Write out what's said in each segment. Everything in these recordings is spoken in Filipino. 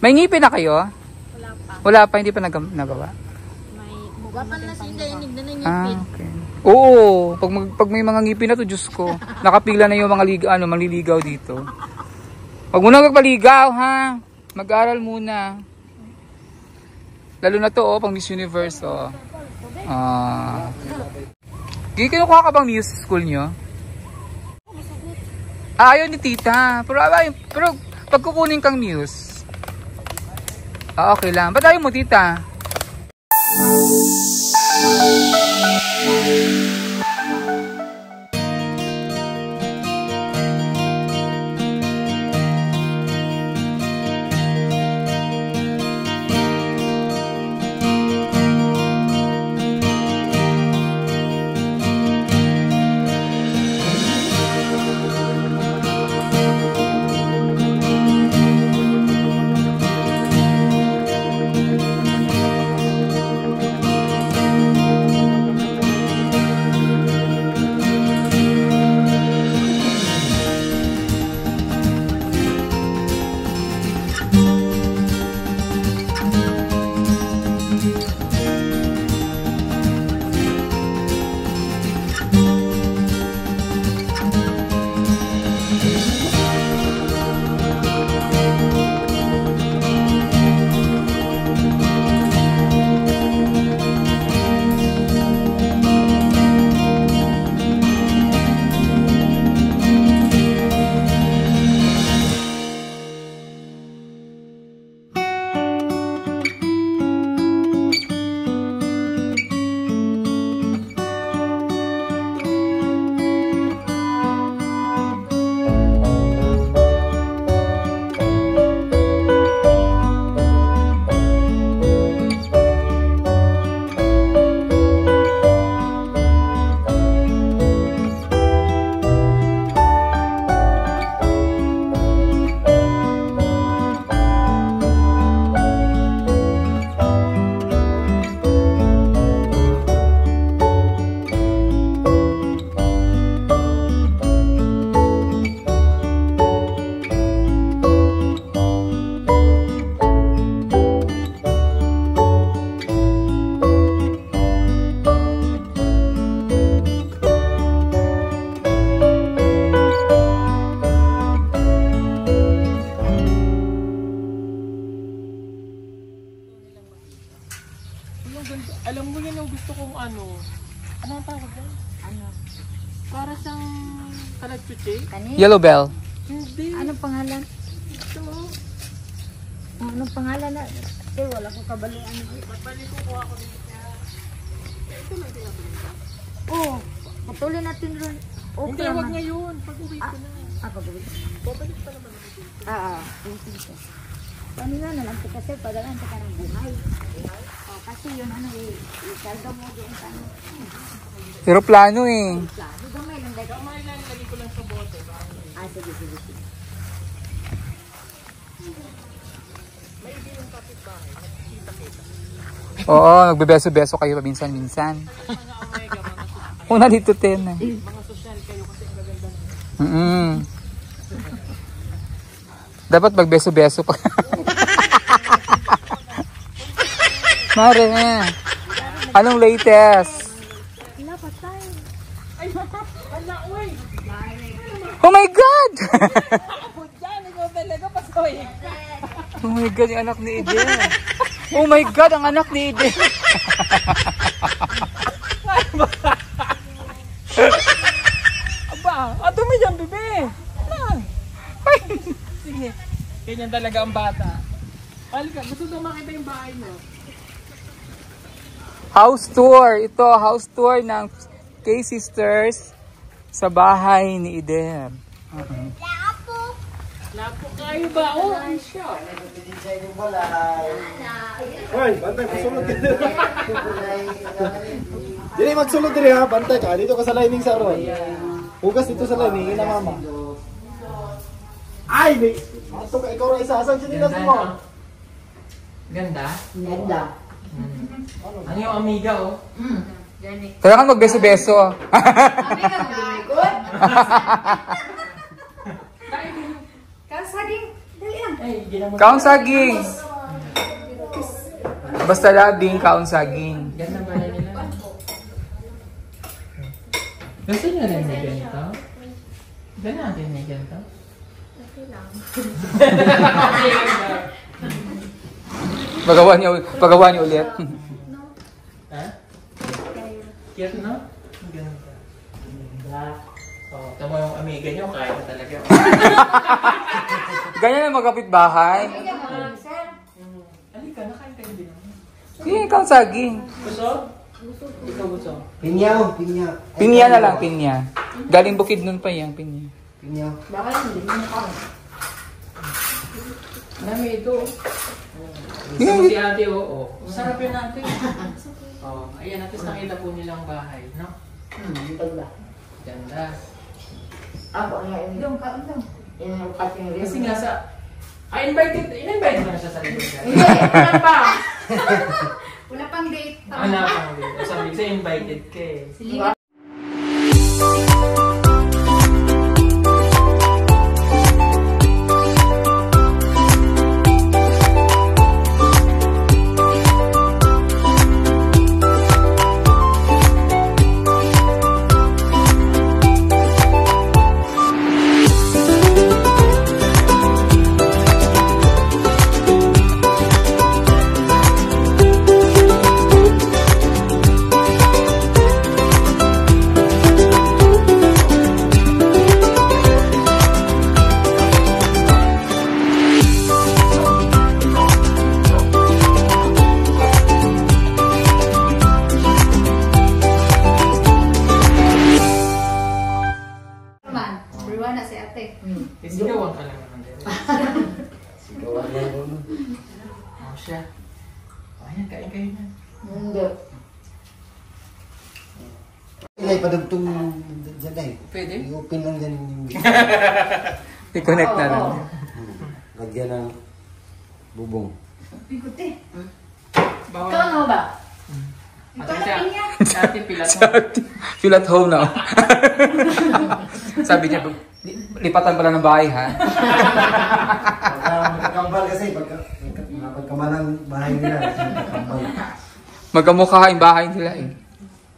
May ngipin na kayo? Wala pa. Wala pa, hindi pa nagawa. May wapan na sinda inig na ngipin. Okay. Oo, pag may mga ngipin na to, Diyos ko. Nakapila na yung mga manliligaw dito. Wag mo na magpaligaw, ha? Mag-aral muna. Lalo na to, pang Miss Universe, kinukuha ka bang Muse school nyo? Ayaw ni tita. Pero pag kukunin kang Muse, okay lang. Ba't ayaw mo, tita? Alam mo yun yung gusto kong ano ang tawag yan? Para siyang kalagchuche? Yellow bell. Hindi. Anong pangalan? Ito. Anong pangalan na? Wala ko kabaluan. Pagbalik ko kuha ko dito niya. Ito lang tinapin. Oo. Patuloy natin ron. Hindi, huwag ngayon. Pag-uwi ko na. Pag-uwi. Babalik pa naman ako dito. Kanina na lang kasi padalan ka ng buhay. Kasi yun ikalga mo doon sa ano. Aeroplano eh. Gamay lang dagat. Gamay lang, lagi ko lang sa bote. Sige. May hindi yung kapitbahay. Kita-kita. Oo, nagbebeso-beso kayo minsan-minsan. Mga omega, mga social. Una dito 10 eh. Mga social kayo kasi ang gaganda na. Dapat magbeso-beso pa. Mare, anong latest? Wala patay. Ay, hala, uy! Oh my God! Diyan, ikaw talaga, pasoy. Oh my God, yung anak ni Eden. Oh my God, ang anak ni Eden. Aba, dumi yan, bebe. Sige, ganyan talaga ang bata. Halika, gusto daw makita yung bahay mo. House tour. Ito, house tour ng K-Sisters sa bahay ni Eden. Lapo kayo ba? Oh, ay siya. Hoy, bantay, magsulod ka dito. Dili, magsulod diri ha, bantay ka. Dito ka sa lining sa ron. Hugas dito sa lining, ina mama. Ay, may... Ito ka, ikaw rin isasan siya nila mo. Ganda? Ano yung amiga, oh? Kaya ka magbeso-beso. Kasaging, dali lang. Ay, ginamot. Kaon saging. Basta labing kaon saging. Ganda ba na nila? Gusto niyo rin may ganito? Ganda natin may ganito? Pagawa niyo ulit. Ha? Cute, no? Ang ganda. Oh, tama yung amiga niyo, kaya na talaga. Ganyan ang magkapit bahay. Halika, nakain kayo din. Hindi, kaon saging. Gusto? Ikaw gusto? Pinya. Pinya na lang, pinya. Galing bukid nun pa yan, pinya. Pinya. Bakit hindi mo ka? Dami ito. Gusto mo si ate, oo. Sarap yun ate. Oh, ayan, at least nakita po nilang bahay, no? Ganda. Ako nga yun. Doon ka, doon. Yan ang kating rin. Kasi nga sa... in-invite mo na siya sa libro siya. Hindi, wala pa. Wala pang date. Wala pang din. Sabi ko sa'yo, invited ka eh. Sige. Number 1 na si ate. Sigawan ka lang naman din. Sigawan lang ko. Oh, siya. Oh, ayan, kain kayo na. Hindi. Ilay, padugtong dyan ay. Pwede? I-open lang dyan yung... I-connect na lang. Lagyan ng bubong. Piguti. Bawal. Ikaw ano ba? Ate siya. Ate pilat mo. Feel at home now. Sabi niya, lipatan pala ng bahay, ha? Magkakambal kasi, pagkamalang bahay nila, magkakambal. Magkamukha yung bahay nila, eh.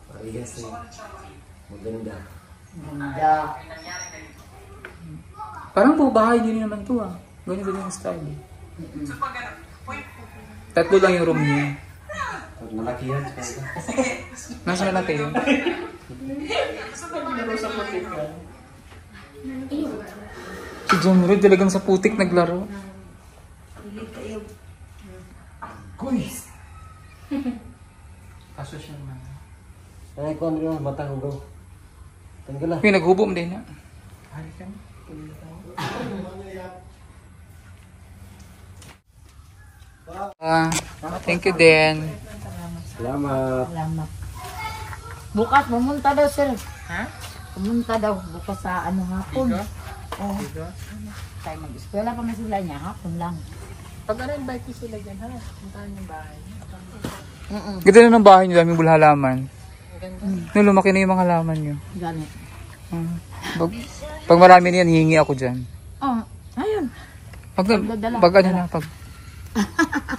Parigas eh. Maganda. Ganda. Parang po bahay din naman to, ah. Ganyan yung style, eh. Tatlo lang yung room niya. Pag malaki yan, Nasaan na lang kayo? Si John Red talagang sa putik naglaro. Kuy! Kaso siya naman. Ay, kung ano yung mata hugaw. Tanggal ah. May naghubom din, ha? Halika mo. Thank you din. Salamat. Salamat. Bukas, pumunta daw sir. Ha? Pumunta daw bukas sa ano hapon. Bigo? Oo. Bigo? Tayo mag-eskwela pa na sila niya, hapon lang. Pag invite ko sila dyan, ha? Puntahan yung bahay. Ganda na ng bahay niyo, daming halaman. Maganda. Nung lumaki na yung mga halaman niyo. Ganit. Pag marami na yan, hihingi ako dyan. Oh, ayun. Pag ano na, pag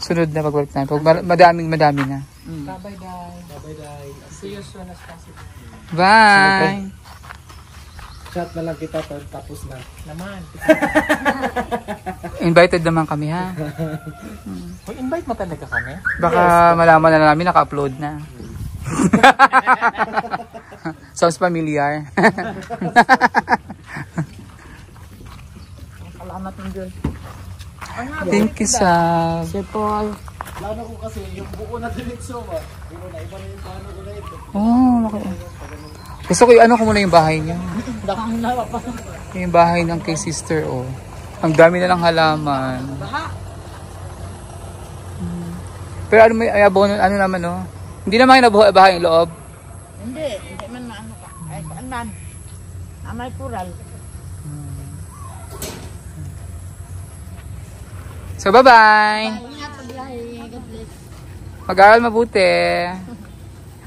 sunod na pagbalik na. Pag madami na. Bye-bye, Day. Bye-bye, Day. See you soon as possible. Bye! Chat na lang kita tapos na. Naman. Invited naman kami, ha? Uy, invite mo talaga kami? Baka malaman na namin, naka-upload na. Sounds familiar. Salamat ng Diyos. Thank you, Sab. Sir Paul. Plano ko kasi yung buo na diretso ba? Iba na yung plano ko na ito. Gusto ko ano ko muna yung bahay niyo. Dakang nawa pa. Yung bahay ng kay sister, oh. Ang dami na ng halaman. Pero ano may abono, ano naman, oh. Hindi naman yung bahay yung loob. Hindi man maano ka. Ay, saan man? Amay pural. So, bye-bye! Ingat paglahi. God bless. Mag-aral mabuti.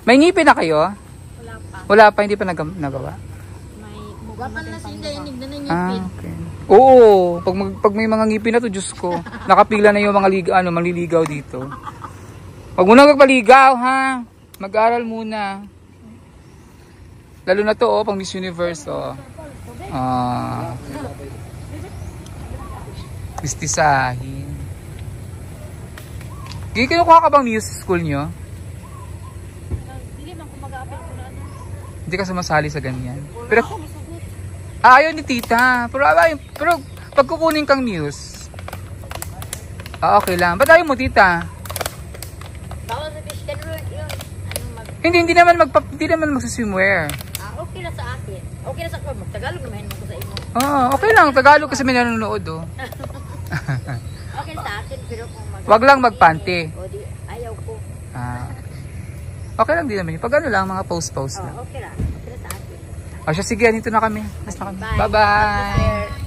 May ngipin na kayo? Wala pa. Wala pa, hindi pa nagawa. May Wapan na sila, inig na Ah, okay. Oo, pag may mga ngipin na to, Diyos ko, nakapila na yung mga manliligaw dito. Wag mo na magpaligaw, ha? Mag-aral muna. Lalo na to, oh, pang Miss Universe, oh. Mistisahin. Kinukuha ka bang Muse school nyo? Hindi man kung mag-a-apply ko na ano. Hindi ka sumasali sa ganyan. Pero, ayaw ni tita. Pero pag kukunin kang Muse, okay lang. Ba't ayaw mo, tita? Bawal sa fish can roll yun. Hindi naman magsuswimwear. Okay na sa akin. Okay na sa ako. Mag-Tagalog naman mo ko sa imo. Okay lang. Tagalog kasi may nanonood, oh. Okay sa akin, pero kung Wag lang magpanty. O di, ayaw ko. Okay lang din naman yun. Pag ano lang, mga post-post lang. Okay lang. Okay na sa akin. Siya, sige, dito na kami. Bye. Bye-bye.